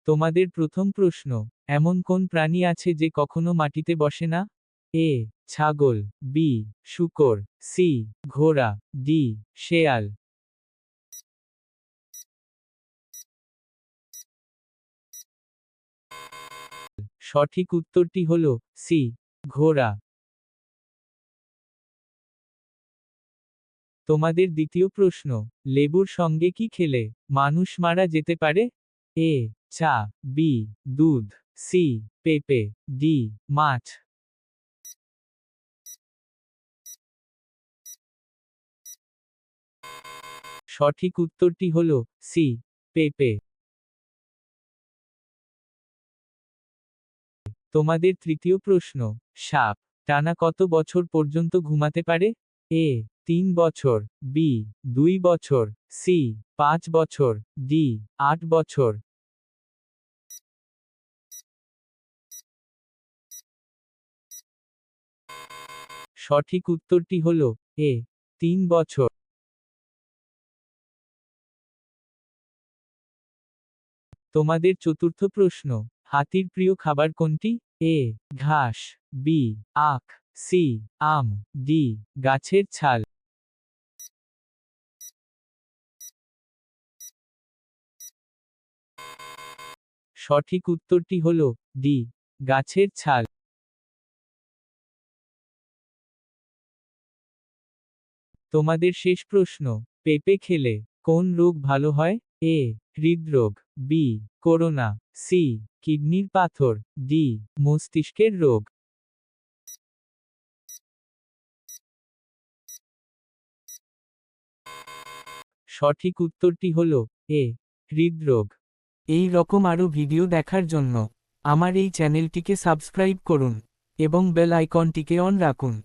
তোমাদের প্রথম প্রশ্ন, এমন কোন প্রাণী আছে যে কখনো মাটিতে বসে না? এ ছাগল, বি শূকর, সি ঘোড়া, ডি শেয়াল। সঠিক উত্তরটি হল সি ঘোড়া। তোমাদের দ্বিতীয় প্রশ্ন, লেবুর সঙ্গে কি খেলে মানুষ মারা যেতে পারে? এ চা, বি দুধ, সি পেঁপে, ডি মাছ। সঠিক উত্তরটি হল সি পেঁপে। তোমাদের তৃতীয় প্রশ্ন, সাপ টানা কত বছর পর্যন্ত ঘুমাতে পারে? এ 3 বছর, বি 2 বছর, সি 5 বছর, ডি 8 বছর। সঠিক উত্তরটি হল এ 3 বছর। তোমাদের চতুর্থ প্রশ্ন, হাতির প্রিয় খাবার কোনটি? এ ঘাস, বি আখ, সি আম, ডি গাছের ছাল। সঠিক উত্তরটি হল ডি গাছের ছাল। তোমাদের শেষ প্রশ্ন, পেঁপে খেলে কোন রোগ ভালো হয়? এ হৃদরোগ, বি করোনা, সি কিডনির পাথর, ডি মস্তিষ্কের রোগ। সঠিক উত্তরটি হল এ হৃদরোগ। এই রকম আরও ভিডিও দেখার জন্য আমার এই চ্যানেলটিকে সাবস্ক্রাইব করুন এবং বেল আইকনটিকে অন রাখুন।